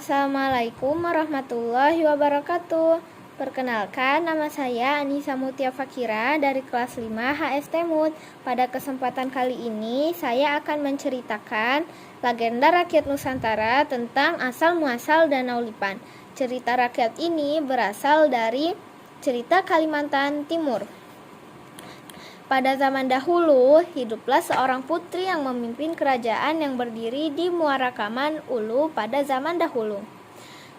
Assalamualaikum warahmatullahi wabarakatuh. Perkenalkan, nama saya Anissa Mutia Fakira dari kelas 5 HST Mut. Pada kesempatan kali ini, saya akan menceritakan legenda rakyat Nusantara tentang asal-muasal Danau Lipan. Cerita rakyat ini berasal dari cerita Kalimantan Timur. Pada zaman dahulu, hiduplah seorang putri yang memimpin kerajaan yang berdiri di Muara Kaman Ulu pada zaman dahulu.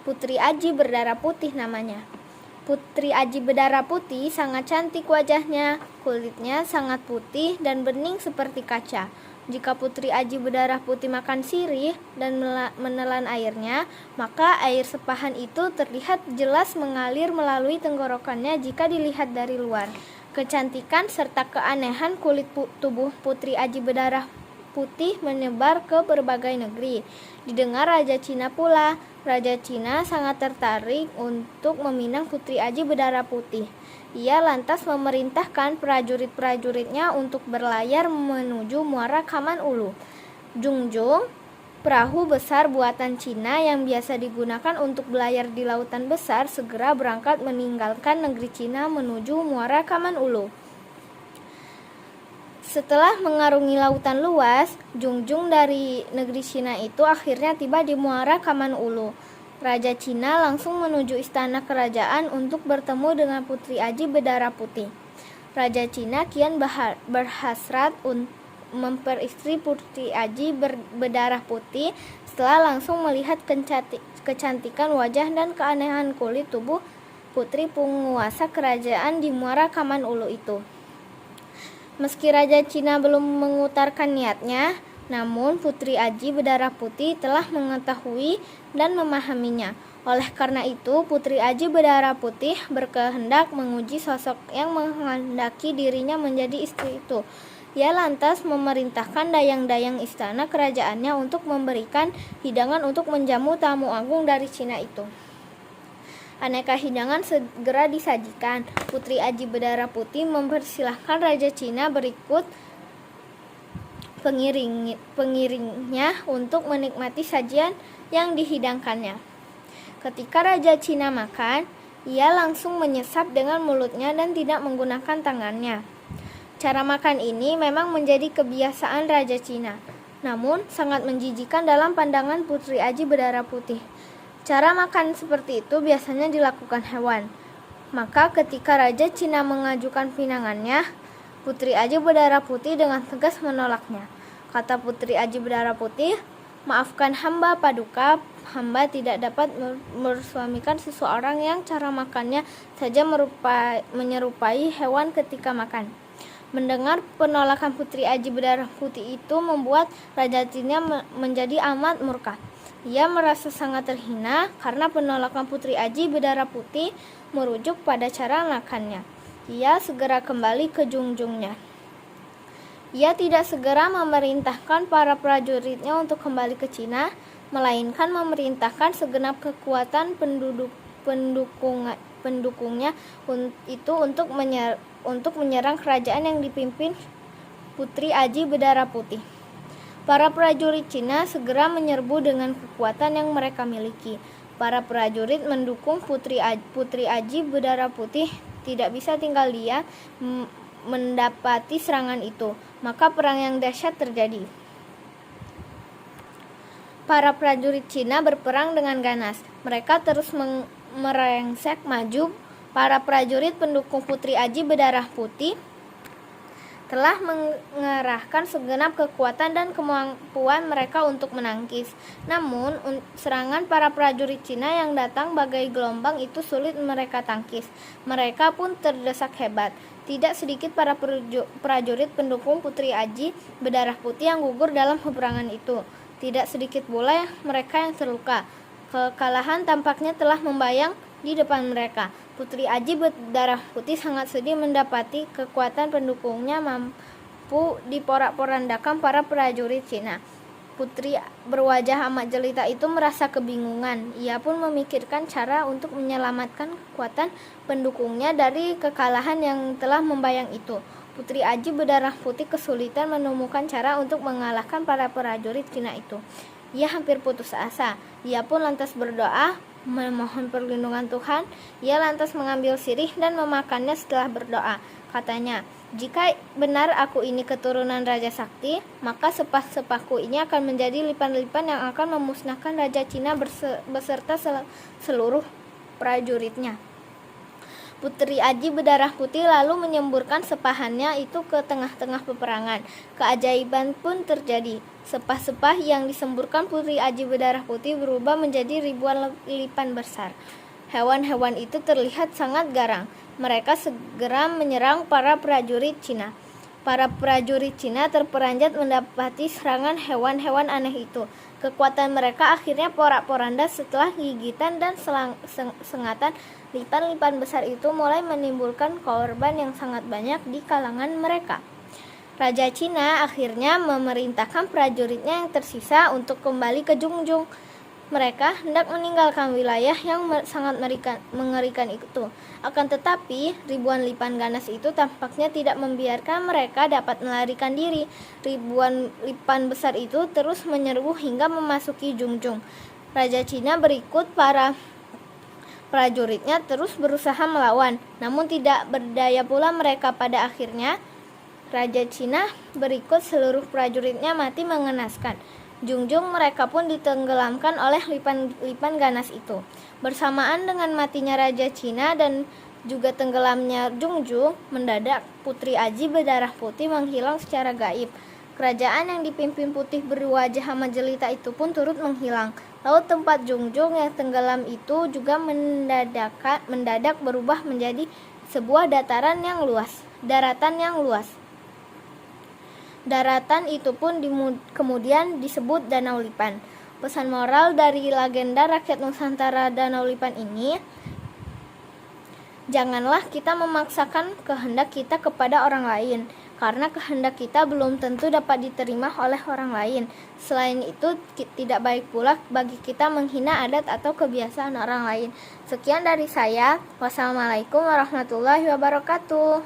Putri Aji berdarah putih namanya. Putri Aji berdarah putih sangat cantik wajahnya, kulitnya sangat putih dan bening seperti kaca. Jika Putri Aji berdarah putih makan sirih dan menelan airnya, maka air sepahan itu terlihat jelas mengalir melalui tenggorokannya jika dilihat dari luar. Kecantikan serta keanehan kulit tubuh Putri Aji berdarah putih menyebar ke berbagai negeri. Didengar Raja Cina pula. Raja Cina sangat tertarik untuk meminang Putri Aji berdarah putih. Ia lantas memerintahkan prajurit-prajuritnya untuk berlayar menuju Muara Kaman Ulu. Jungjung, perahu besar buatan Cina yang biasa digunakan untuk berlayar di lautan besar, segera berangkat meninggalkan negeri Cina menuju Muara Kaman Ulu. Setelah mengarungi lautan luas, Jungjung dari negeri Cina itu akhirnya tiba di Muara Kaman Ulu. Raja Cina langsung menuju istana kerajaan untuk bertemu dengan Putri Aji berdarah putih. Raja Cina kian berhasrat untuk memperistri Putri Aji berdarah putih setelah langsung melihat kecantikan wajah dan keanehan kulit tubuh putri penguasa kerajaan di Muara Kaman Ulu itu. Meski Raja Cina belum mengutarakan niatnya, namun Putri Aji berdarah putih telah mengetahui dan memahaminya. Oleh karena itu, Putri Aji berdarah putih berkehendak menguji sosok yang menghendaki dirinya menjadi istri itu. Ia lantas memerintahkan dayang-dayang istana kerajaannya untuk memberikan hidangan untuk menjamu tamu agung dari Cina itu. Aneka hidangan segera disajikan. Putri Aji berdarah putih mempersilahkan Raja Cina berikut pengiringnya untuk menikmati sajian yang dihidangkannya. Ketika Raja Cina makan, ia langsung menyesap dengan mulutnya dan tidak menggunakan tangannya. Cara makan ini memang menjadi kebiasaan Raja Cina, namun sangat menjijikan dalam pandangan Putri Aji berdarah putih. Cara makan seperti itu biasanya dilakukan hewan. Maka ketika Raja Cina mengajukan pinangannya, Putri Aji berdarah putih dengan tegas menolaknya. Kata Putri Aji berdarah putih, "Maafkan hamba Paduka, hamba tidak dapat mersuamikan seseorang yang cara makannya saja menyerupai hewan ketika makan." Mendengar penolakan Putri Aji berdarah putih itu membuat Raja Cina menjadi amat murka. Ia merasa sangat terhina karena penolakan Putri Aji berdarah putih merujuk pada cara makannya. Ia segera kembali ke jungjungnya. Ia tidak segera memerintahkan para prajuritnya untuk kembali ke Cina, melainkan memerintahkan segenap kekuatan pendukungnya itu untuk menyerang kerajaan yang dipimpin Putri Aji berdarah putih. Para prajurit Cina segera menyerbu dengan kekuatan yang mereka miliki. Para prajurit mendukung Putri Aji berdarah putih tidak bisa tinggal diam mendapati serangan itu. Maka perang yang dahsyat terjadi. Para prajurit Cina berperang dengan ganas. Mereka terus merengsek maju. Para prajurit pendukung Putri Aji berdarah putih telah mengerahkan segenap kekuatan dan kemampuan mereka untuk menangkis. Namun, serangan para prajurit Cina yang datang bagai gelombang itu sulit mereka tangkis. Mereka pun terdesak hebat. Tidak sedikit para prajurit pendukung Putri Aji berdarah putih yang gugur dalam peperangan itu. Tidak sedikit pula mereka yang terluka. Kekalahan tampaknya telah membayang di depan mereka. Putri Aji berdarah putih sangat sedih mendapati kekuatan pendukungnya mampu diporak-porandakan para prajurit Cina. Putri berwajah amat jelita itu merasa kebingungan. Ia pun memikirkan cara untuk menyelamatkan kekuatan pendukungnya dari kekalahan yang telah membayang itu. Putri Aji berdarah putih kesulitan menemukan cara untuk mengalahkan para prajurit Cina itu. Ia hampir putus asa. Ia pun lantas berdoa, memohon perlindungan Tuhan. Ia lantas mengambil sirih dan memakannya setelah berdoa. Katanya, "Jika benar aku ini keturunan Raja Sakti, maka sepah-sepahku ini akan menjadi lipan-lipan yang akan memusnahkan Raja Cina beserta seluruh prajuritnya." Putri Aji berdarah putih lalu menyemburkan sepahannya itu ke tengah-tengah peperangan. Keajaiban pun terjadi. Sepah-sepah yang disemburkan Putri Aji berdarah putih berubah menjadi ribuan lipan besar. Hewan-hewan itu terlihat sangat garang. Mereka segera menyerang para prajurit Cina. Para prajurit Cina terperanjat mendapati serangan hewan-hewan aneh itu. Kekuatan mereka akhirnya porak-poranda setelah gigitan dan sengatan lipan-lipan besar itu mulai menimbulkan korban yang sangat banyak di kalangan mereka. Raja Cina akhirnya memerintahkan prajuritnya yang tersisa untuk kembali ke Jungjung. Mereka hendak meninggalkan wilayah yang sangat mengerikan itu. Akan tetapi, ribuan lipan ganas itu tampaknya tidak membiarkan mereka dapat melarikan diri. Ribuan lipan besar itu terus menyerbu hingga memasuki Jungjung. Raja Cina berikut para prajuritnya terus berusaha melawan, namun tidak berdaya pula mereka. Pada akhirnya, Raja Cina berikut seluruh prajuritnya mati mengenaskan. Jungjung mereka pun ditenggelamkan oleh lipan-lipan ganas itu. Bersamaan dengan matinya Raja Cina dan juga tenggelamnya Jungjung, mendadak Putri Aji berdarah putih menghilang secara gaib. Kerajaan yang dipimpin putih berwajah amat jelita itu pun turut menghilang. Laut tempat Jungjung yang tenggelam itu juga mendadak berubah menjadi sebuah daratan yang luas. Daratan itu pun kemudian disebut Danau Lipan. Pesan moral dari legenda rakyat Nusantara Danau Lipan ini, janganlah kita memaksakan kehendak kita kepada orang lain, karena kehendak kita belum tentu dapat diterima oleh orang lain. Selain itu, tidak baik pula bagi kita menghina adat atau kebiasaan orang lain. Sekian dari saya. Wassalamualaikum warahmatullahi wabarakatuh.